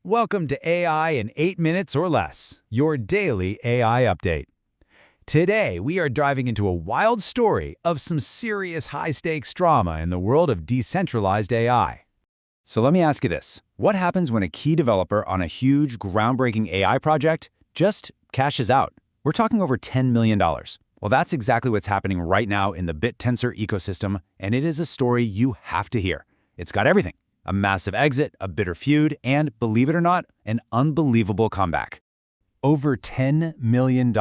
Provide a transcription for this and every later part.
Welcome to AI in 8 minutes or less, your daily AI update. Today, we are diving into a wild story of some serious high-stakes drama in the world of decentralized AI. So let me ask you this. What happens when a key developer on a huge, groundbreaking AI project just cashes out? We're talking over $10 million. Well, that's exactly what's happening right now in the Bittensor ecosystem, and it is a story you have to hear. It's got everything. A massive exit, a bitter feud, and, believe it or not, an unbelievable comeback. Over $10 million.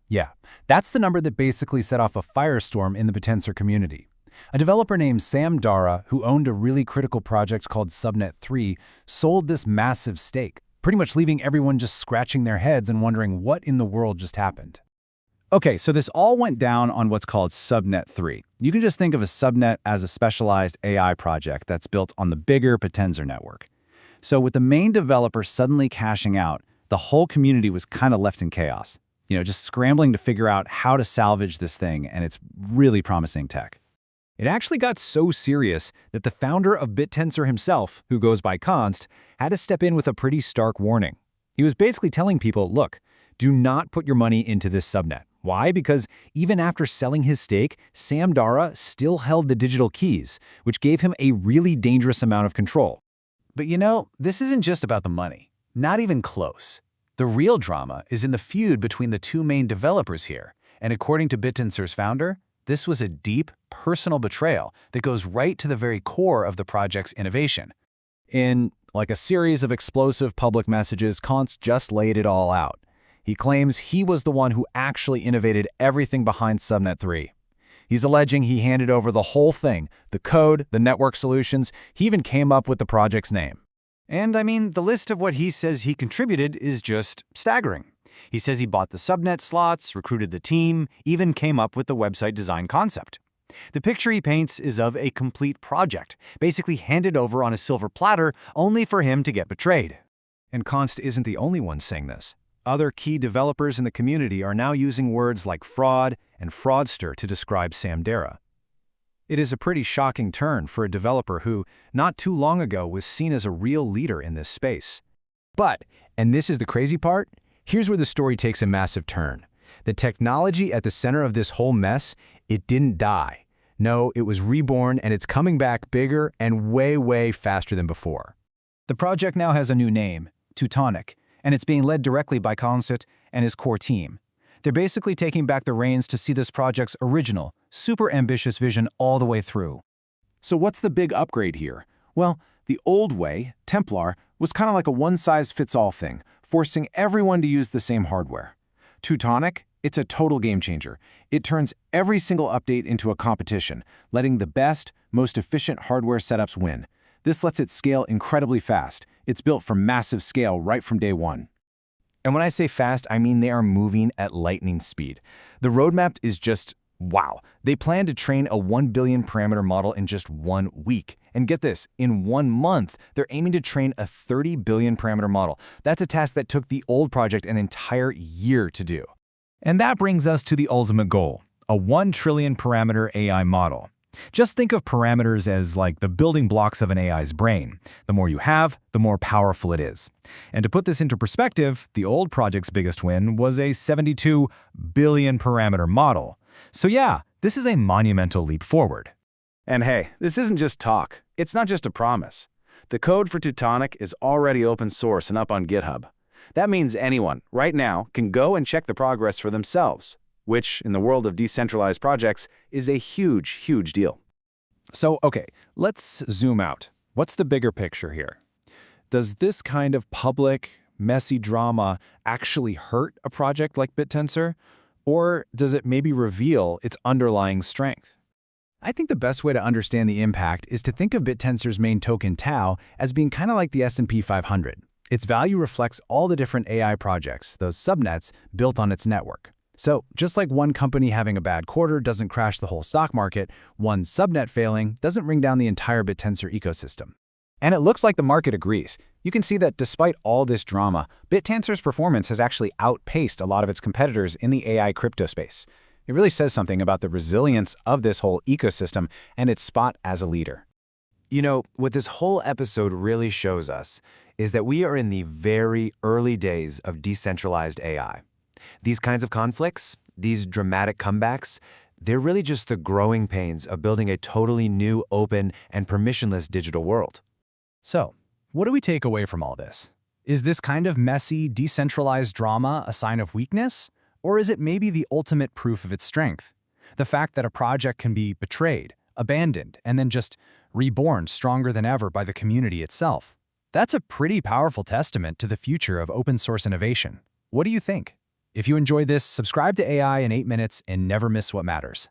Yeah, that's the number that basically set off a firestorm in the Bittensor community. A developer named Sam Dara, who owned a really critical project called Subnet 3, sold this massive stake, pretty much leaving everyone just scratching their heads and wondering what in the world just happened. Okay, so this all went down on what's called Subnet 3. You can just think of a subnet as a specialized AI project that's built on the bigger Bittensor network. So with the main developer suddenly cashing out, the whole community was kind of left in chaos. Just scrambling to figure out how to salvage this thing, and it's really promising tech. It actually got so serious that the founder of Bittensor himself, who goes by Const, had to step in with a pretty stark warning. He was basically telling people, look, do not put your money into this subnet. Why? Because even after selling his stake, Sam Dara still held the digital keys, which gave him a really dangerous amount of control. But this isn't just about the money. Not even close. The real drama is in the feud between the two main developers here, and according to Bittensor's founder, this was a deep, personal betrayal that goes right to the very core of the project's innovation. In like a series of explosive public messages, Const just laid it all out. He claims he was the one who actually innovated everything behind Subnet 3. He's alleging he handed over the whole thing, the code, the network solutions. He even came up with the project's name. And the list of what he says he contributed is just staggering. He says he bought the subnet slots, recruited the team, even came up with the website design concept. The picture he paints is of a complete project, basically handed over on a silver platter only for him to get betrayed. And Const isn't the only one saying this. Other key developers in the community are now using words like fraud and fraudster to describe Sam Dara. It is a pretty shocking turn for a developer who, not too long ago, was seen as a real leader in this space. But, and this is the crazy part, here's where the story takes a massive turn. The technology at the center of this whole mess, it didn't die. No, it was reborn, and it's coming back bigger and way, way faster than before. The project now has a new name, Tutonic, and it's being led directly by Const and his core team. They're basically taking back the reins to see this project's original, super ambitious vision all the way through. So what's the big upgrade here? Well, the old way, Templar, was kind of like a one-size-fits-all thing, forcing everyone to use the same hardware. Tutonic, it's a total game changer. It turns every single update into a competition, letting the best, most efficient hardware setups win. This lets it scale incredibly fast. It's built for massive scale right from day one. And when I say fast, I mean they are moving at lightning speed. The roadmap is just wow. They plan to train a 1 billion parameter model in just 1 week. And get this, in 1 month, they're aiming to train a 30 billion parameter model. That's a task that took the old project an entire year to do. And that brings us to the ultimate goal, a 1 trillion parameter AI model. Just think of parameters as like the building blocks of an AI's brain. The more you have, the more powerful it is. And to put this into perspective, the old project's biggest win was a 72 billion parameter model. So yeah, this is a monumental leap forward. And hey, this isn't just talk. It's not just a promise. The code for Tutonic is already open source and up on GitHub. That means anyone, right now, can go and check the progress for themselves, which, in the world of decentralized projects, is a huge, huge deal. So, okay, let's zoom out. What's the bigger picture here? Does this kind of public, messy drama actually hurt a project like Bittensor? Or does it maybe reveal its underlying strength? I think the best way to understand the impact is to think of Bittensor's main token, Tau, as being kind of like the S&P 500. Its value reflects all the different AI projects, those subnets, built on its network. So, just like one company having a bad quarter doesn't crash the whole stock market, one subnet failing doesn't bring down the entire Bittensor ecosystem. And it looks like the market agrees. You can see that despite all this drama, Bittensor's performance has actually outpaced a lot of its competitors in the AI crypto space. It really says something about the resilience of this whole ecosystem and its spot as a leader. What this whole episode really shows us is that we are in the very early days of decentralized AI. These kinds of conflicts, these dramatic comebacks, they're really just the growing pains of building a totally new, open, and permissionless digital world. So, what do we take away from all this? Is this kind of messy, decentralized drama a sign of weakness? Or is it maybe the ultimate proof of its strength? The fact that a project can be betrayed, abandoned, and then just reborn stronger than ever by the community itself. That's a pretty powerful testament to the future of open source innovation. What do you think? If you enjoyed this, subscribe to AI in 8 minutes and never miss what matters.